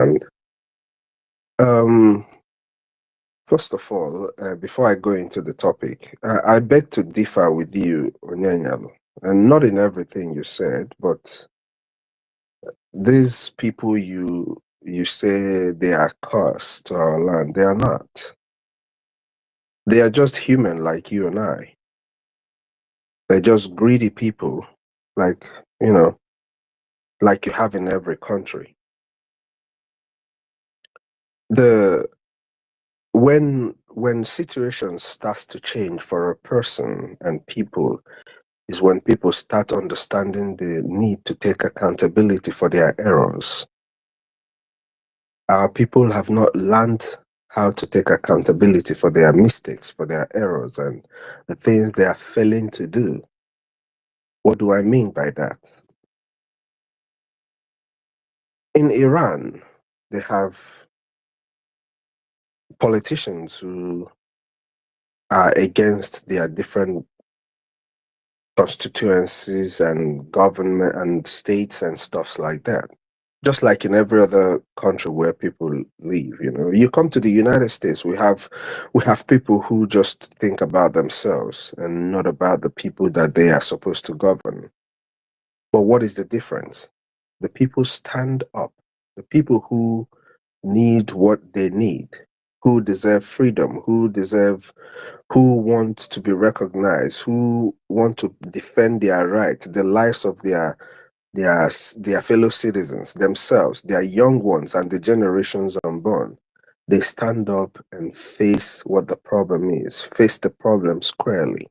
And um, first of all, before I go into the topic, I beg to differ with you, Onyanyalo, and not in everything you said, but these people you say they are cursed to our land, they are not. They are just human like you and I. They're just greedy people, like you know, like you have in every country. The when situations starts to change for a person and people is when people start understanding the need to take accountability for their errors. Our people have not learned how to take accountability for their mistakes, for their errors, and the things they are failing to do. What do I mean by that? In Iran, they have politicians who are against their different constituencies and government and states and stuffs like that. Just like in every other country where people live, you come to the United States, we have people who just think about themselves and not about the people that they are supposed to govern. But what is the difference? The people stand up. The people who need what they need, who deserve freedom, who want to be recognized, who want to defend their rights, the lives of their fellow citizens, themselves, their young ones, and the generations unborn. They stand up and face what the problem is, face the problem squarely.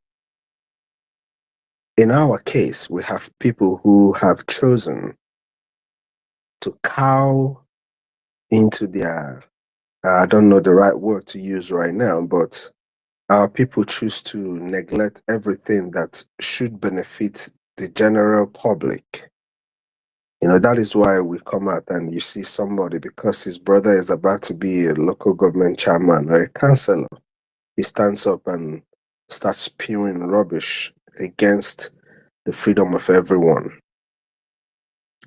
In our case, we have people who have chosen to cow into their, I don't know the right word to use right now, but our people choose to neglect everything that should benefit the general public. That is why we come out and you see somebody because his brother is about to be a local government chairman or a councillor. He stands up and starts spewing rubbish against the freedom of everyone.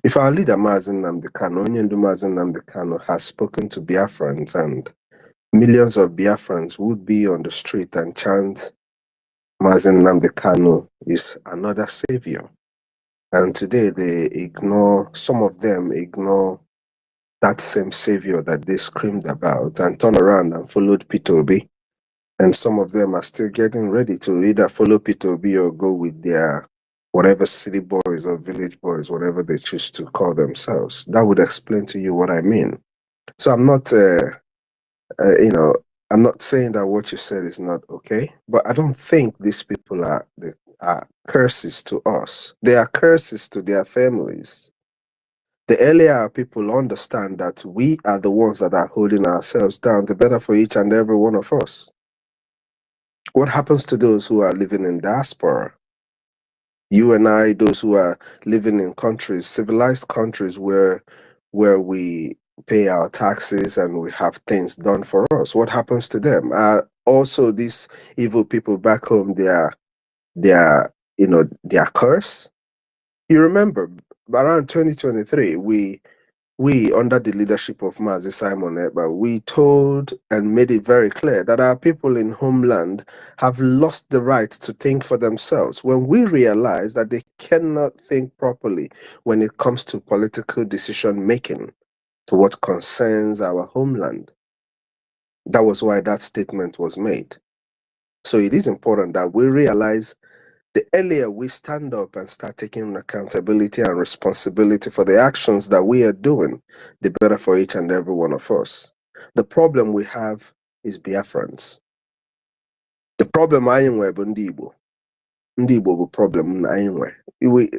If our leader Mazen Nnamdi Kanu, Onyendu Mazen Nnamdi Kanu, has spoken to Biafrans and millions of Biafrans would be on the street and chant Mazen Nnamdi Kanu is another savior. And today some of them ignore that same savior that they screamed about and turn around and followed Peter Obi. And some of them are still getting ready to either follow Peter Obi or go with their whatever city boys or village boys, whatever they choose to call themselves. That would explain to you what I mean. So I'm not, I'm not saying that what you said is not okay, but I don't think these people are curses to us. They are curses to their families. The earlier our people understand that we are the ones that are holding ourselves down, the better for each and every one of us. What happens to those who are living in diaspora? You and I, those who are living in countries, civilized countries where we pay our taxes and we have things done for us. What happens to them? Also, these evil people back home, they are cursed. You remember around 2023, we, under the leadership of Mazi Simon Ekpa, we told and made it very clear that our people in homeland have lost the right to think for themselves when we realize that they cannot think properly when it comes to political decision making to what concerns our homeland. That was why that statement was made. So it is important that we realize the earlier we stand up and start taking accountability and responsibility for the actions that we are doing, the better for each and every one of us. The problem we have is Biafrans. The problem I am with Ndi Igbo. Ndi Igbo bụ problem I am with.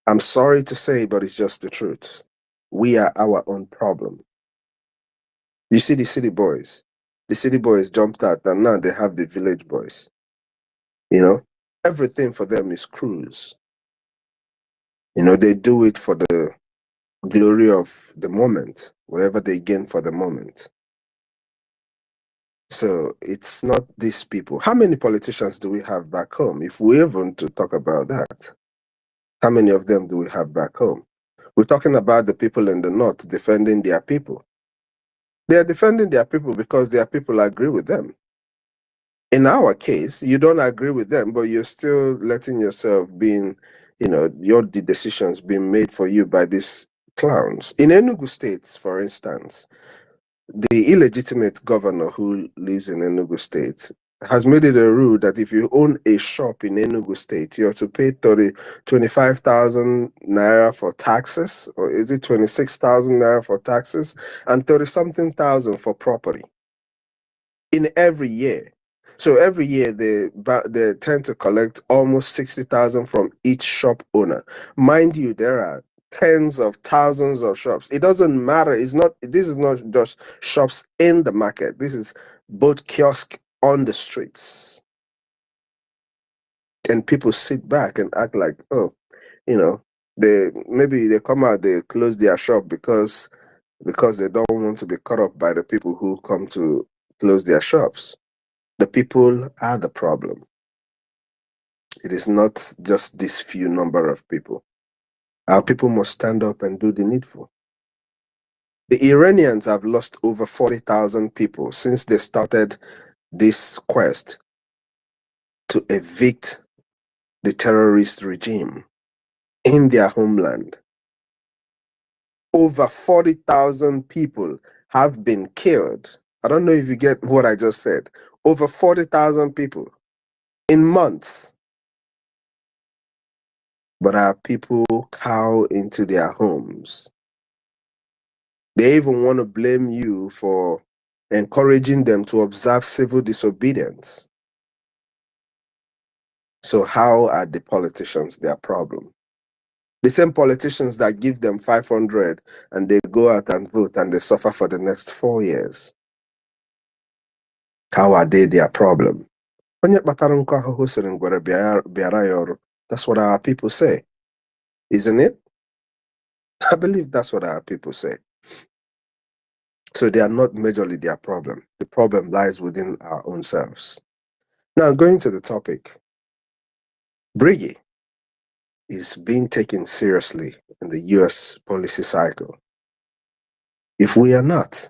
I'm sorry to say, but it's just the truth. We are our own problem. You see the city boys. The city boys jumped out and now they have the village boys. Everything for them is cruise. They do it for the glory of the moment, whatever they gain for the moment. So it's not these people. How many politicians do we have back home? If we even to talk about that, how many of them do we have back home? We're talking about the people in the north defending their people. They are defending their people because their people agree with them. In our case, you don't agree with them, but you're still letting yourself being, the decisions being made for you by these clowns. In Enugu State, for instance, the illegitimate governor who lives in Enugu State has made it a rule that if you own a shop in Enugu State, you have to pay 25,000 naira for taxes, or is it 26,000 naira for taxes, and 30 something thousand for property in every year. So every year they tend to collect almost 60,000 from each shop owner. Mind you, there are tens of thousands of shops. It doesn't matter. This is not just shops in the market. This is both kiosk on the streets. And people sit back and act like, oh, maybe they come out, they close their shop because they don't want to be caught up by the people who come to close their shops. The people are the problem. It is not just this few number of people. Our people must stand up and do the needful. The Iranians have lost over 40,000 people since they started this quest to evict the terrorist regime in their homeland. Over 40,000 people have been killed. I don't know if you get what I just said. Over 40,000 people in months. But our people cow into their homes. They even want to blame you for encouraging them to observe civil disobedience. So how are the politicians their problem? The same politicians that give them 500 and they go out and vote and they suffer for the next 4 years. How are they their problem? That's what our people say, isn't it? I believe that's what our people say. So they are not majorly their problem. The problem lies within our own selves. Now, going to the topic, Briggy is being taken seriously in the US policy cycle. If we are not,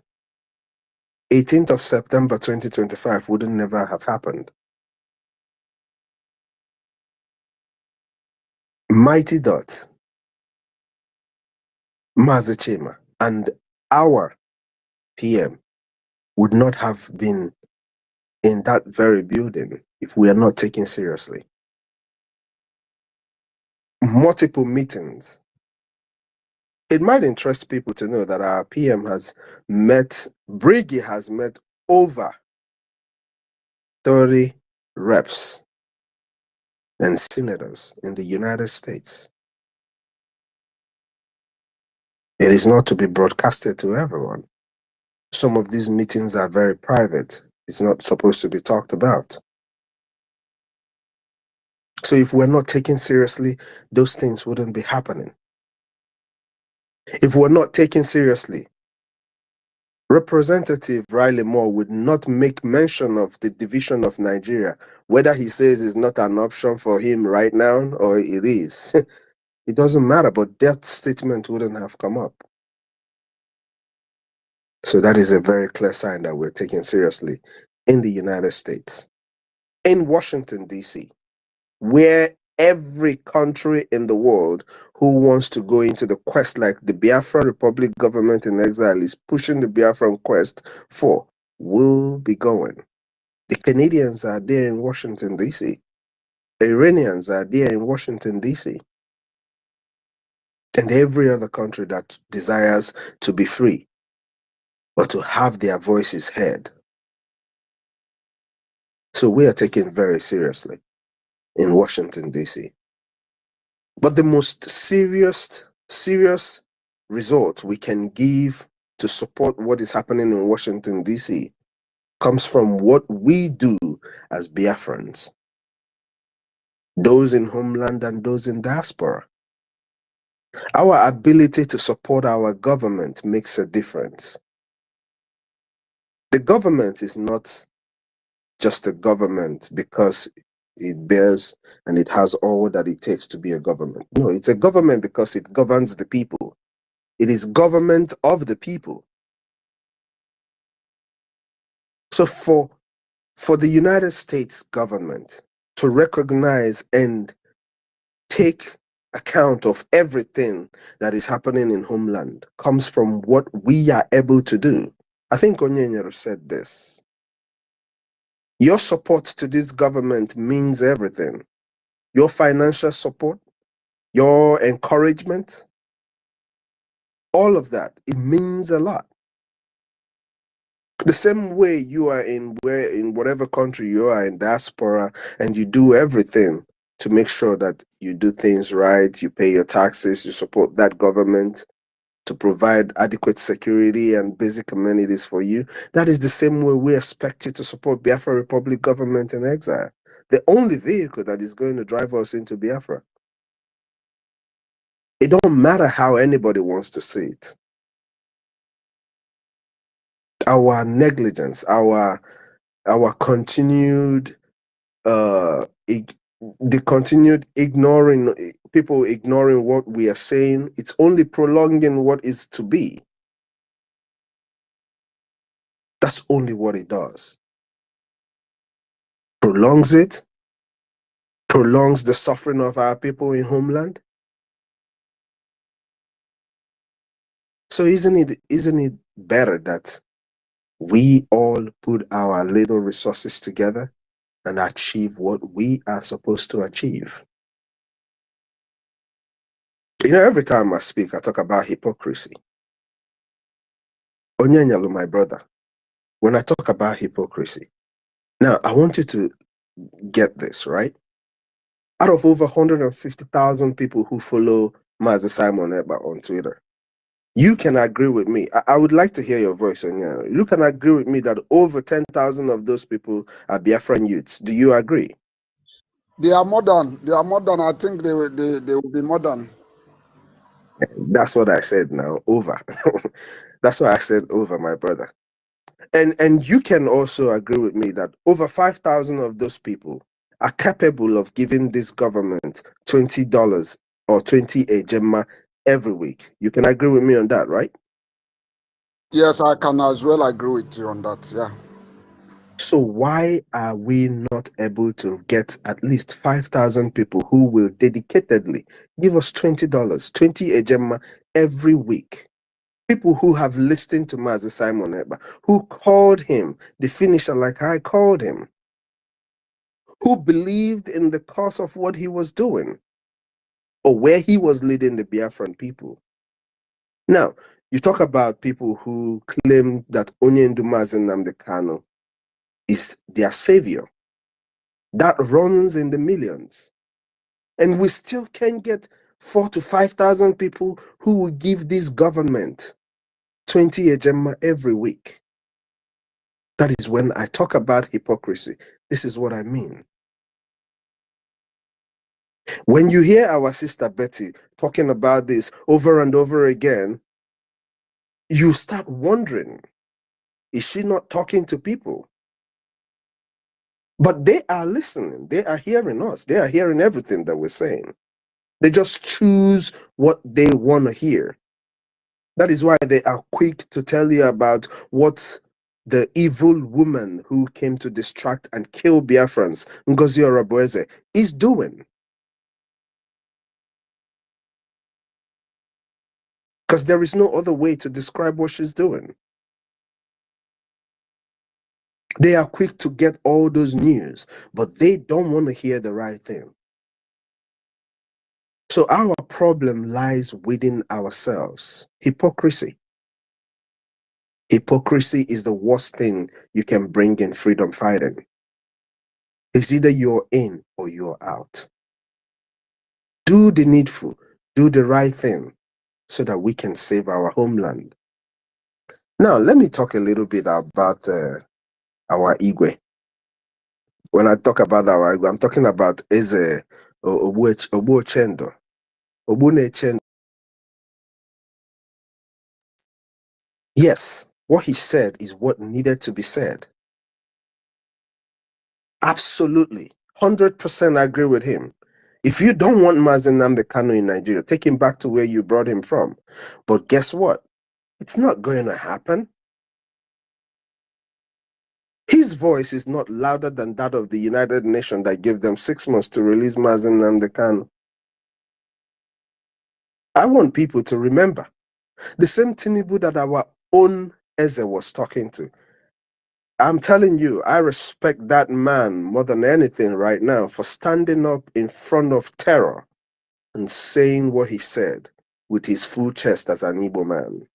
18th of September 2025 wouldn't never have happened. Mighty Dot, Mazachema, and our PM would not have been in that very building if we are not taken seriously. Multiple meetings. It might interest people to know that our PM Briggy has met over 30 reps and senators in the United States. It is not to be broadcasted to everyone. Some of these meetings are very private. It's not supposed to be talked about. So if we're not taken seriously, those things wouldn't be happening. If we're not taken seriously, Representative Riley Moore would not make mention of the division of Nigeria, whether he says it's not an option for him right now or it is. It doesn't matter, but that statement wouldn't have come up. So that is a very clear sign that we're taken seriously in the United States. In Washington, D.C., where every country in the world who wants to go into the quest, like the Biafra Republic government in exile is pushing the Biafran quest for, will be going. The Canadians are there in Washington, D.C. The Iranians are there in Washington, D.C. And every other country that desires to be free or to have their voices heard. So we are taken very seriously in Washington, D.C. But the most serious result we can give to support what is happening in Washington, D.C. comes from what we do as Biafrans, those in homeland and those in diaspora. Our ability to support our government makes a difference. The government is not just a government because it bears and it has all that it takes to be a government. No, it's a government because it governs the people. It is government of the people. So for the United States government to recognize and take account of everything that is happening in homeland comes from what we are able to do. I think Onyenyere said this. Your support to this government means everything. Your financial support, your encouragement, all of that, it means a lot. The same way you are in whatever country you are in diaspora and you do everything to make sure that you do things right, you pay your taxes, you support that government to provide adequate security and basic amenities for you. That is the same way we expect you to support Biafra Republic government in exile. The only vehicle that is going to drive us into Biafra. It don't matter how anybody wants to see it. Our negligence, our continued the continued ignoring, people ignoring what we are saying, it's only prolonging what is to be. That's only what it does. Prolongs it, prolongs the suffering of our people in homeland. So isn't it better that we all put our little resources together and achieve what we are supposed to achieve? You know, every time I speak, I talk about hypocrisy. Onyenyalu, my brother, when I talk about hypocrisy, now I want you to get this, right? Out of over 150,000 people who follow Mazi Simon Eba on Twitter, you can agree with me. I would like to hear your voice, Onyenyalu. You can agree with me that over 10,000 of those people are Biafran youths. Do you agree? They are modern. They are modern. I think they will be modern. That's what I said now. Over. That's why I said over, my brother. And you can also agree with me that over 5,000 of those people are capable of giving this government $20 or 20 ejema every week. You can agree with me on that, right? Yes, I can as well agree with you on that. Yeah. So why are we not able to get at least 5,000 people who will dedicatedly give us $20, 20 ejema every week? People who have listened to Mazi Simon Eba, who called him the finisher like I called him, who believed in the cause of what he was doing or where he was leading the Biafran people. Now, you talk about people who claim that Onyendu Mazi Nnamdi Kanu is their savior. That runs in the millions. And we still can get 4,000 to 5,000 people who will give this government 20 ejema every week. That is when I talk about hypocrisy. This is what I mean. When you hear our sister Betty talking about this over and over again, you start wondering, is she not talking to people? But they are listening. They are hearing us. They are hearing everything that we're saying. They just choose what they want to hear. That is why they are quick to tell you about what the evil woman who came to distract and kill Biafrans, Ngozi Orabueze, is doing. Because there is no other way to describe what she's doing. They are quick to get all those news, but they don't want to hear the right thing. So our problem lies within ourselves. Hypocrisy. Hypocrisy is the worst thing you can bring in freedom fighting. It's either you're in or you're out. Do the needful, do the right thing so that we can save our homeland. Now, let me talk a little bit about our Igwe. When I talk about our Igwe, I'm talking about Eze Ogbuchendo. Ogbunechendo. Yes, what he said is what needed to be said. Absolutely. 100% agree with him. If you don't want Mazi Nnamdi Kanu in Nigeria, take him back to where you brought him from. But guess what? It's not going to happen. His voice is not louder than that of the United Nations that gave them 6 months to release Mazen Nnamdi Kanu. I want people to remember the same Tinubu that our own Eze was talking to. I'm telling you, I respect that man more than anything right now for standing up in front of terror and saying what he said with his full chest as an Igbo man.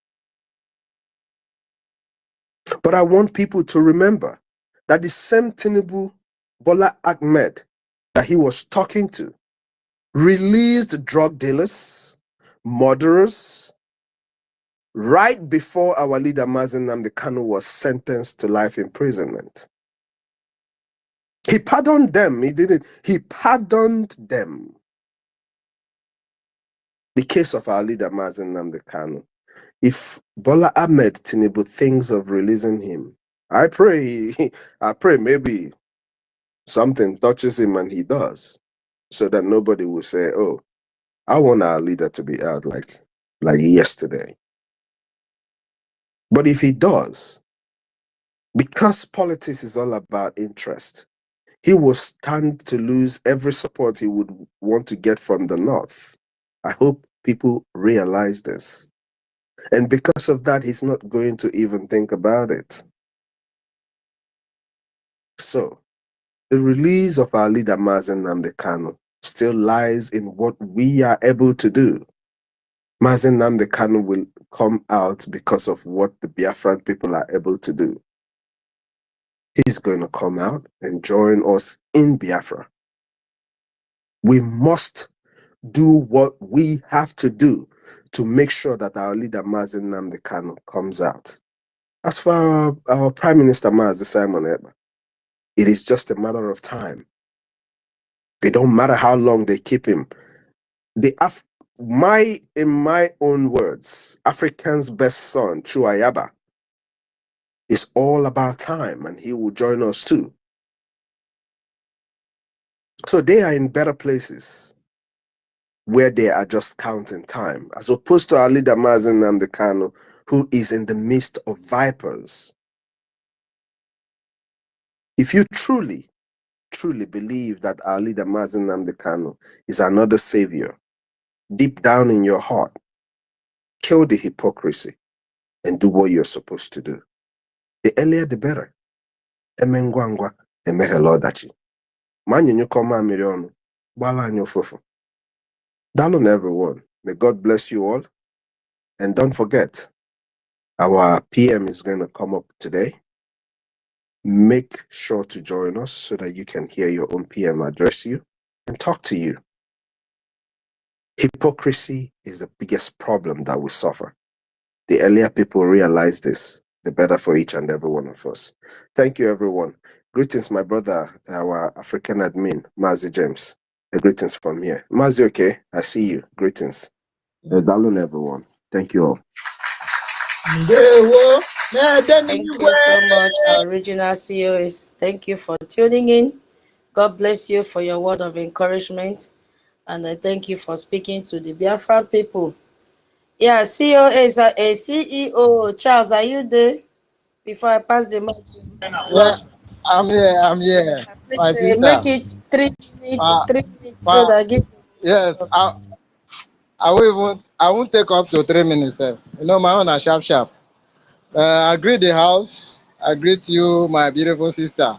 But I want people to remember that the same Tinubu Bola Ahmed that he was talking to released drug dealers, murderers, right before our leader Mazen Nnamdi Kanu was sentenced to life imprisonment. He pardoned them. He pardoned them. The case of our leader Mazen Nnamdi Kanu. If Bola Ahmed Tinubu thinks of releasing him, I pray maybe something touches him and he does, so that nobody will say, "Oh, I want our leader to be out like yesterday." But if he does, because politics is all about interest, he will stand to lose every support he would want to get from the North. I hope people realize this. And because of that, he's not going to even think about it. So, the release of our leader Mazen Nnamdi Kanu still lies in what we are able to do. Mazen Nnamdi Kanu will come out because of what the Biafran people are able to do. He's going to come out and join us in Biafra. We must do what we have to do to make sure that our leader Mazen Nnamdi Kanu comes out. As for our Prime Minister Mazi Simon Ekpa, it is just a matter of time. It don't matter how long they keep him. In my own words, African's best son, Chuayaba, is all about time, and he will join us too. So they are in better places where they are just counting time, as opposed to our leader Mazen Nnamdi Kanu, who is in the midst of vipers. If you truly believe that our leader Mazen Nnamdi Kanu is another savior, deep down in your heart, kill the hypocrisy and do what you're supposed to do. The earlier the better. Emengwangwa emehelodachi. Manyenyo koma mirionu. Bala anyofofo. Dalon everyone. May God bless you all. And don't forget, our PM is going to come up today. Make sure to join us so that you can hear your own PM address you and talk to you. Hypocrisy is the biggest problem that we suffer. The earlier people realize this, the better for each and every one of us. Thank you, everyone. Greetings, my brother, our African admin, Mazi James. Greetings from here. Mazi, okay? I see you. Greetings. Dalun, everyone. Thank you all. Thank you so much, our regional CEOs. Thank you for tuning in. God bless you for your word of encouragement. And I thank you for speaking to the Biafran people. Yeah, CEO is a CEO. Charles, are you there? Before I pass the mic. Yeah, I'm here. My sister. Make it 3 minutes, 3 minutes so that I give. Yes, I won't take up to 3 minutes. You know, my own are sharp. I greet the house. I greet you, my beautiful sister.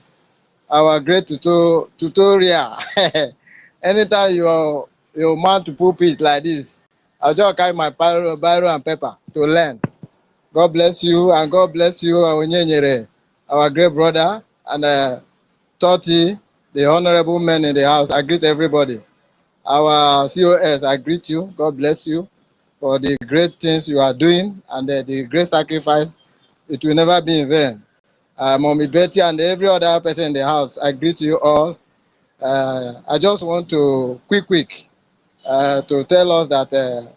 Our great tutorial. Anytime you mount to pulpit like this, I'll just carry my biro and paper to learn. God bless you, and God bless you, our great brother, and Toti, the honorable men in the house. I greet everybody. Our COS, I greet you. God bless you for the great things you are doing and the great sacrifice. It will never be in vain. Mommy Betty and every other person in the house, I greet you all. I just want to quick to tell us that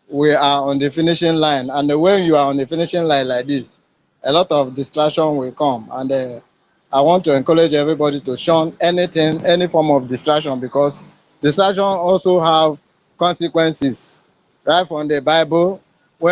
we are on the finishing line. And when you are on the finishing line like this, a lot of distraction will come. And I want to encourage everybody to shun anything, any form of distraction, because distraction also have consequences. Right from the Bible,